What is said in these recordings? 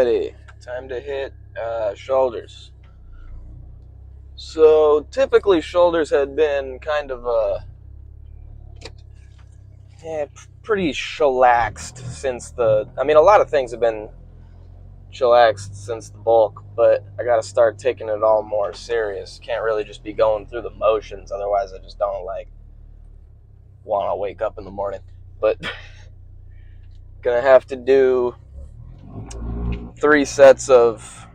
Alrighty, time to hit shoulders. So typically shoulders had been kind of pretty chillaxed since a lot of things have been chillaxed since the bulk, but I gotta start taking it all more serious. Can't really just be going through the motions, otherwise I just don't want to wake up in the morning. But gonna have to do 3 sets of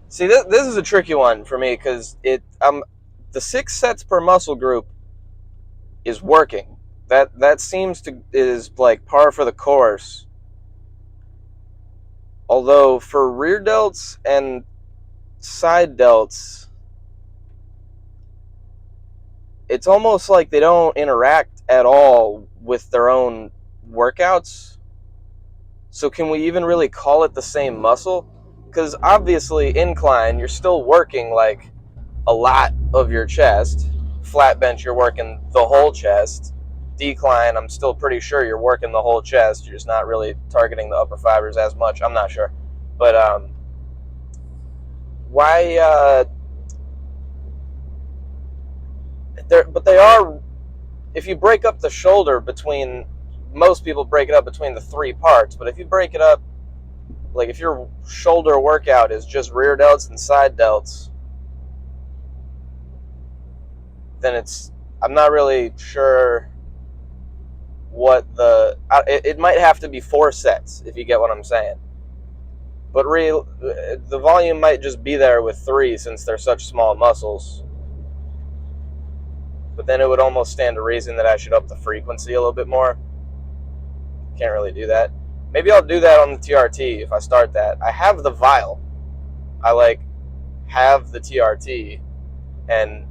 see, this is a tricky one for me because the 6 sets per muscle group is working. That seems to is like par for the course. Although for rear delts and side delts, it's almost like they don't interact at all with their own workouts. So can we even really call it the same muscle? Because obviously incline, you're still working like a lot of your chest. Flat bench, you're working the whole chest. Decline, I'm still pretty sure you're working the whole chest. You're just not really targeting the upper fibers as much. I'm not sure. But why they are, if you break up the shoulder between, most people break it up between the 3 parts, but if you break it up, like if your shoulder workout is just rear delts and side delts, then I'm not really sure what it might have to be 4 sets, if you get what I'm saying. But the volume might just be there with 3 since they're such small muscles. But then it would almost stand to reason that I should up the frequency a little bit more. Can't really do that. Maybe I'll do that on the TRT if I start that. I have the vial. I have the TRT, and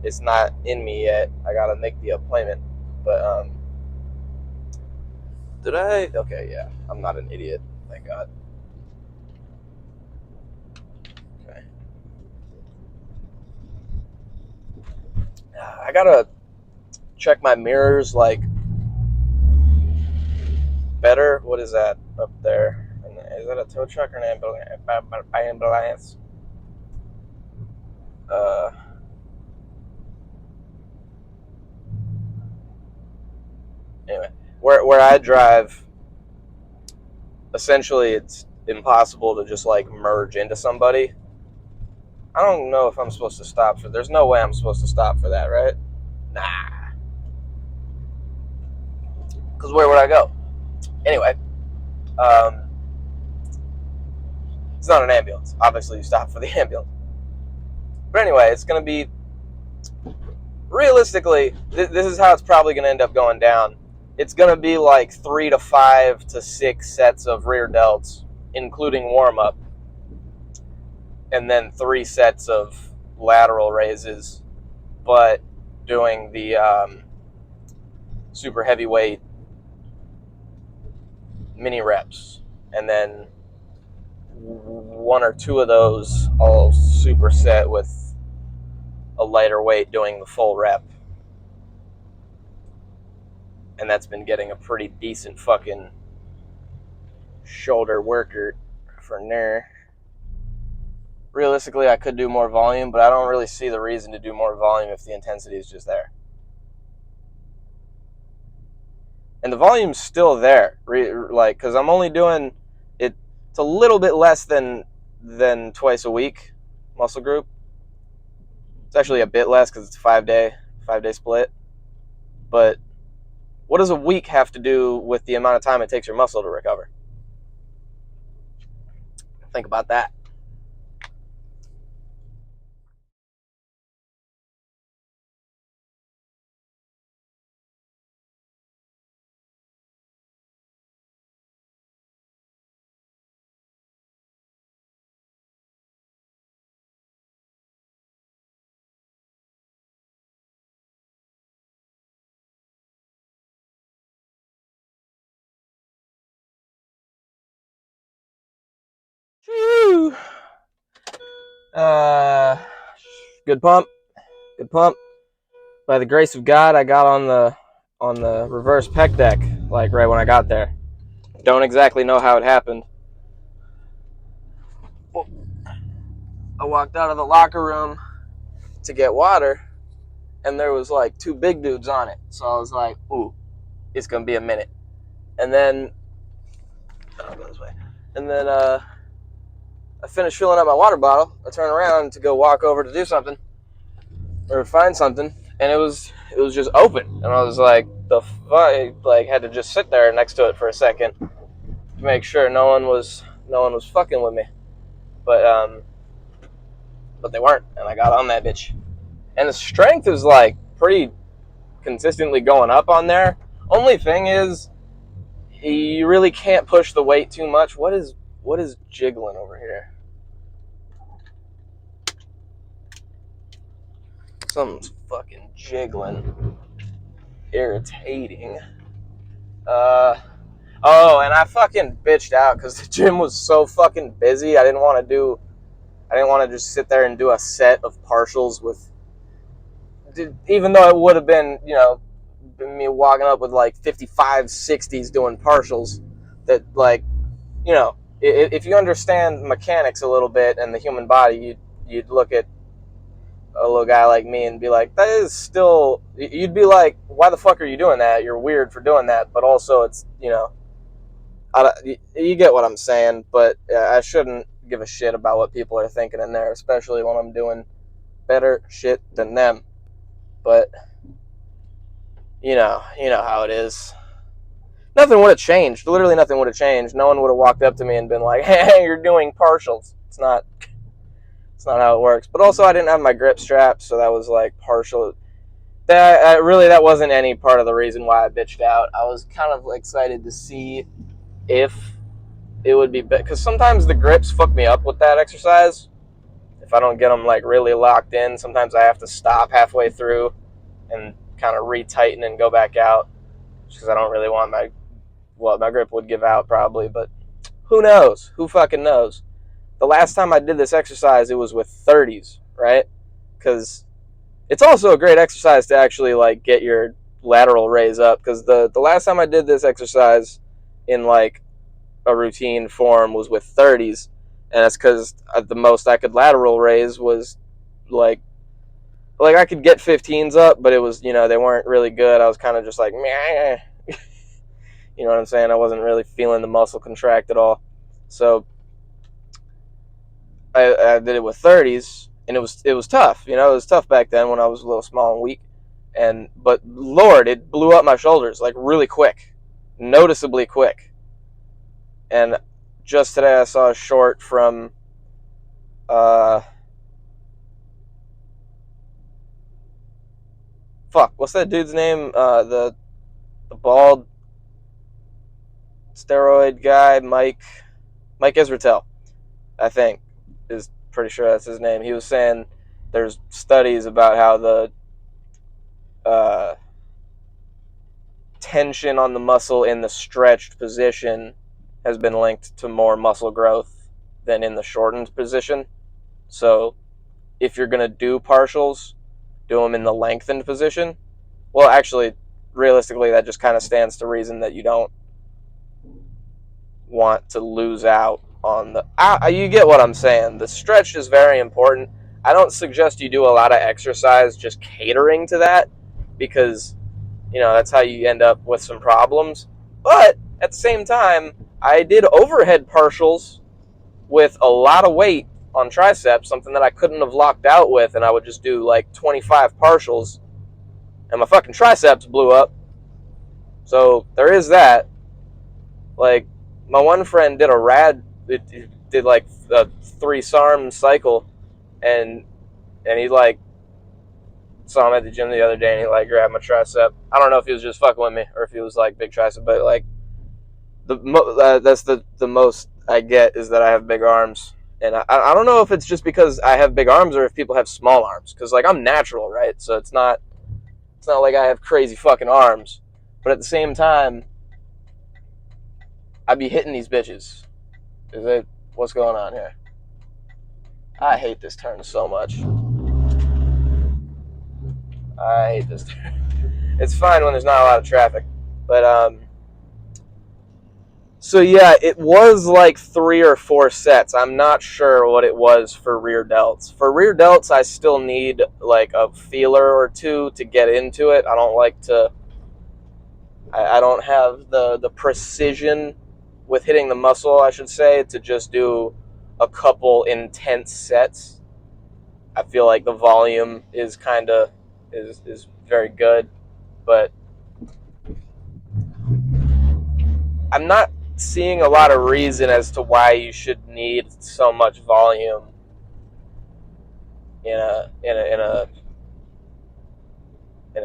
it's not in me yet. I gotta make the appointment. But did I? Okay, yeah. I'm not an idiot. Thank God. Okay. I gotta check my mirrors better. What is that up there? Is that a tow truck or an ambulance? Anyway, where I drive, essentially it's impossible to just merge into somebody. I don't know if I'm supposed to stop there's no way I'm supposed to stop for that, right? Nah. Because where would I go? Anyway, it's not an ambulance. Obviously, you stop for the ambulance. But anyway, it's going to be, realistically, this is how it's probably going to end up going down. It's going to be 3 to 5 to 6 sets of rear delts, including warm-up, and then 3 sets of lateral raises, but doing the super heavyweight mini reps, and then 1 or 2 of those I'll superset with a lighter weight doing the full rep. And that's been getting a pretty decent fucking shoulder worker for now. Realistically, I could do more volume, but I don't really see the reason to do more volume if the intensity is just there. And the volume's still there, because I'm only doing it. It's a little bit less than twice a week muscle group. It's actually a bit less because it's a 5-day split. But what does a week have to do with the amount of time it takes your muscle to recover? Think about that. Good pump. By the grace of God, I got on the reverse pec deck right when I got there. Don't exactly know how it happened. Well, I walked out of the locker room to get water, and there was like two big dudes on it. So I was like, ooh, it's gonna be a minute. And then I'll go this way. And then I finished filling up my water bottle. I turned around to go walk over to do something or find something, and it was just open. And I was like, the fuck? I, like, had to just sit there next to it for a second to make sure no one was fucking with me. But they weren't, and I got on that bitch. And the strength is like pretty consistently going up on there. Only thing is, you really can't push the weight too much. What is jiggling over here? Something's fucking jiggling. Irritating. Oh, and I fucking bitched out because the gym was so fucking busy. I didn't want to just sit there and do a set of partials with, even though it would have been, me walking up with like 55, 60s doing partials. That, like, if you understand mechanics a little bit and the human body, you'd look at a little guy like me and be like, that is still, you'd be like, why the fuck are you doing that? You're weird for doing that. But also, it's, you get what I'm saying. But I shouldn't give a shit about what people are thinking in there, especially when I'm doing better shit than them. But you know how it is. Nothing would have changed. Literally nothing would have changed. No one would have walked up to me and been like, hey, you're doing partials. It's not how it works. But also, I didn't have my grip strap, so that was like partial. That wasn't any part of the reason why I bitched out. I was kind of excited to see if it would be better, because sometimes the grips fuck me up with that exercise. If I don't get them like really locked in, sometimes I have to stop halfway through and kind of retighten and go back out, because I don't really want my grip would give out probably, but who knows? Who fucking knows? The last time I did this exercise, it was with 30s, right? Because it's also a great exercise to actually like get your lateral raise up, because the last time I did this exercise in like a routine form was with 30s, and that's because the most I could lateral raise was like I could get 15s up, but it was, they weren't really good. I was kind of just like, meh. You know what I'm saying? I wasn't really feeling the muscle contract at all. So I did it with 30s, and it was tough. It was tough back then when I was a little small and weak. But Lord, it blew up my shoulders like really quick, noticeably quick. And just today I saw a short from what's that dude's name? The bald steroid guy, Mike Israetel, I think, is pretty sure that's his name. He was saying there's studies about how the tension on the muscle in the stretched position has been linked to more muscle growth than in the shortened position. So if you're going to do partials, do them in the lengthened position. Well, actually, realistically, that just kind of stands to reason that you don't want to lose out on the... you get what I'm saying. The stretch is very important. I don't suggest you do a lot of exercise just catering to that, because that's how you end up with some problems. But at the same time, I did overhead partials with a lot of weight on triceps, something that I couldn't have locked out with, and I would just do like 25 partials, and my fucking triceps blew up. So there is that. Like, my one friend did did like a 3 SARM cycle, and he like saw him at the gym the other day, and he like grabbed my tricep. I don't know if he was just fucking with me or if he was like big tricep, but like that's the most I get, is that I have big arms. And I don't know if it's just because I have big arms or if people have small arms, because like I'm natural, right? So it's not like I have crazy fucking arms, but at the same time, I be hitting these bitches. What's going on here? I hate this turn so much. I hate this turn. It's fine when there's not a lot of traffic, but So yeah, it was like 3 or 4 sets. I'm not sure what it was for rear delts. For rear delts, I still need like a feeler or two to get into it. I don't like to. I don't have the precision with hitting the muscle, I should say, to just do a couple intense sets. I feel like the volume is kind of is very good, but I'm not seeing a lot of reason as to why you should need so much volume in a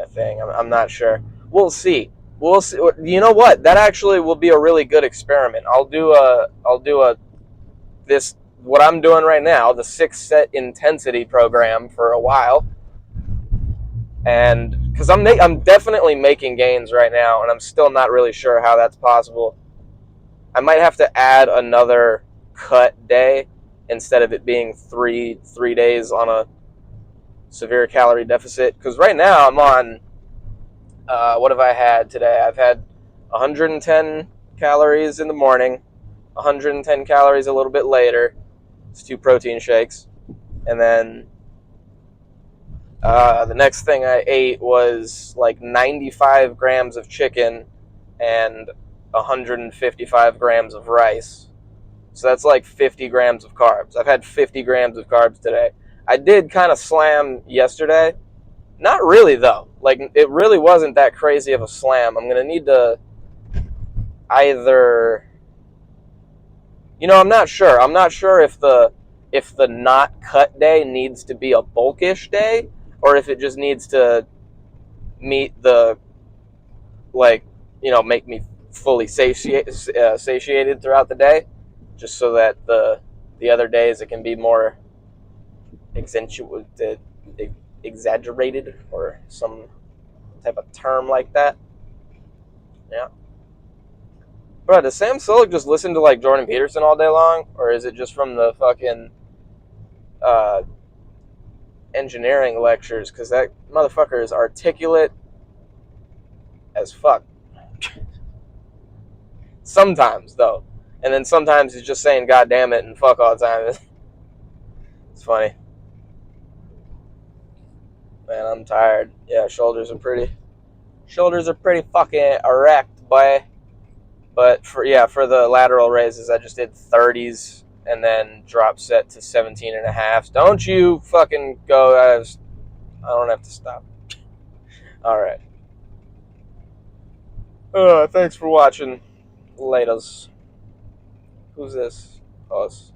thing. I'm not sure. We'll see. We'll see. You know what? That actually will be a really good experiment. I'll do a this what I'm doing right now, the 6 set intensity program for a while, and because I'm definitely making gains right now, and I'm still not really sure how that's possible. I might have to add another cut day instead of it being three days on a severe calorie deficit. Because right now I'm on what have I had today? I've had 110 calories in the morning, 110 calories a little bit later. It's 2 protein shakes, and then the next thing I ate was like 95 grams of chicken and 155 grams of rice. So that's like 50 grams of carbs. I've had 50 grams of carbs today. I did kind of slam yesterday. Not really, though. Like, it really wasn't that crazy of a slam. I'm going to need to either. I'm not sure. I'm not sure if the not cut day needs to be a bulkish day or if it just needs to meet the, like, make me fully satiated throughout the day, just so that the other days it can be more accentuated, exaggerated, or some type of term like that. Yeah. Bro, does Sam Sulek just listen to like Jordan Peterson all day long, or is it just from the fucking uh, engineering lectures? Because that motherfucker is articulate as fuck. Sometimes though, and then sometimes he's just saying "God damn it" and "fuck" all the time. It's funny. Man, I'm tired. Yeah, shoulders are pretty fucking erect, boy. But for the lateral raises, I just did 30s and then drop set to 17 and a half. Don't you fucking go. I don't have to stop. All right. Thanks for watching. Laters. Who's this? Us.